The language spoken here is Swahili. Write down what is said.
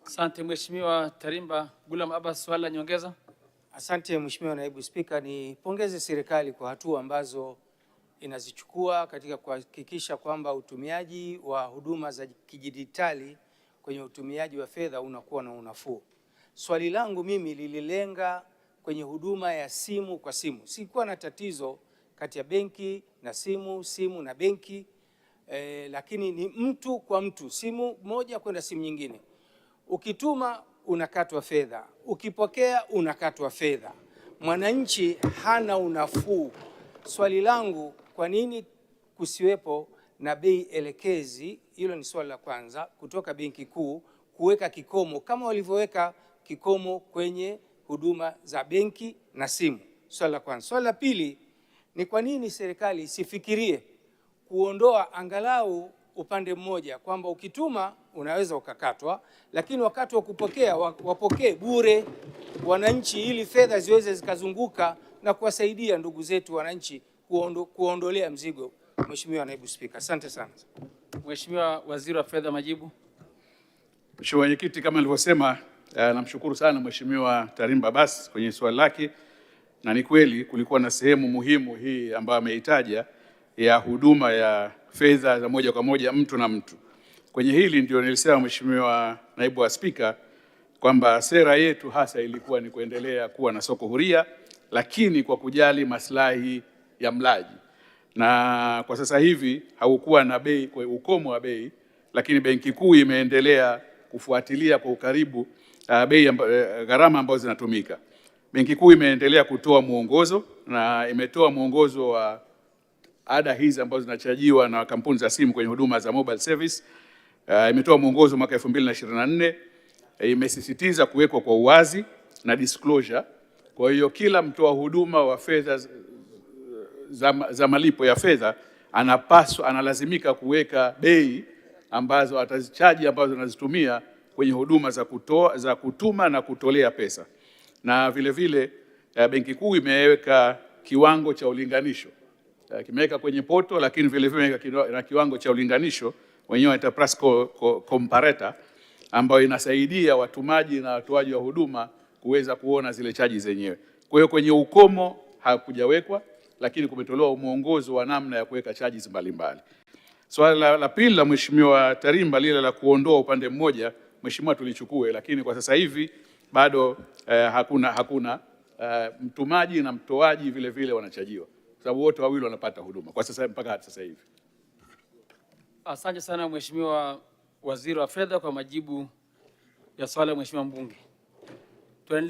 Asante Mheshimiwa Tarimba. Ghulam Abbas, swali la nyongeza. Asante Mheshimiwa Naibu Spika, nipongeze serikali kwa hatua ambazo inazichukua katika kuhakikisha kwamba utumiaji wa huduma za kidijitali kwenye utumiaji wa fedha unakuwa na unafuu. Swali langu mimi lililenga kwenye huduma ya simu kwa simu. Sikuwa na tatizo kati ya benki na simu, simu na benki, lakini ni mtu kwa mtu, simu moja kwenda simu nyingine. Ukituma unakatwa fedha, ukipokea unakatwa fedha. Mwananchi hana unafuu. Swali langu, kwa nini kusiwepo na bei elekezi? Hilo ni swali la kwanza, kutoka Benki Kuu kuweka kikomo kama walivyoweka kikomo kwenye huduma za benki na simu. Swali la kwanza. Swali la pili ni kwa nini serikali isifikirie kuondoa angalau upande mmoja, kwamba ukituma unaweza ukakatwa, lakini wakati wa kupokea wapokee bure wananchi, ili fedha ziweze zikazunguka na kuwasaidia ndugu zetu wananchi kuondolea mzigo. Mheshimiwa Naibu Spika, asante sana. Mheshimiwa Waziri wa Fedha, majibu. Mheshimiwa Mwenyekiti, kama nilivyosema, namshukuru sana Mheshimiwa Tarimba Abbas kwenye swali lake, na ni kweli kulikuwa na sehemu muhimu hii ambayo ameitaja ya huduma ya fedha za moja kwa moja mtu na mtu. Kwenye hili ndio nilisema Mheshimiwa Naibu wa Spika kwamba sera yetu hasa ilikuwa ni kuendelea kuwa na soko huria, lakini kwa kujali maslahi ya mlaji. Na kwa sasa hivi haukuwa na bei, kwa ukomo wa bei, lakini Benki Kuu imeendelea kufuatilia kwa ukaribu gharama ambazo zinatumika. Benki Kuu imeendelea kutoa mwongozo na imetoa mwongozo wa ada hizi ambazo zinachajiwa na kampuni za simu kwenye huduma za mobile service. Imetoa mwongozo mwaka 2024, imesisitiza kuwekwa kwa uwazi na disclosure. Kwa hiyo kila mtoa huduma wa fedha za malipo ya fedha analazimika kuweka bei ambazo atazichaji ambazo anazitumia kwenye huduma za kutuma na kutolea pesa. Na vile vile Benki Kuu imeweka kiwango cha ulinganisho. Kimeweka kwenye poto, lakini vile vile na kiwango cha ulinganisho wenyewe wanaita price comparator, ambayo inasaidia watumaji na watoaji wa huduma kuweza kuona zile chaji zenyewe. Kwa hiyo kwenye ukomo hakujawekwa, lakini kumetolewa mwongozo wa namna ya kuweka chaji mbalimbali. Swali la pili la Mheshimiwa Tarimba, lile la kuondoa upande mmoja, Mheshimiwa, tulichukue, lakini kwa sasa hivi bado hakuna mtumaji na mtoaji vile vile wanachajiwa, sababu wote wawili wanapata huduma kwa sasa mpaka sasa hivi. Asante sana Mheshimiwa Waziri wa Fedha kwa majibu ya swali la Mheshimiwa mbunge.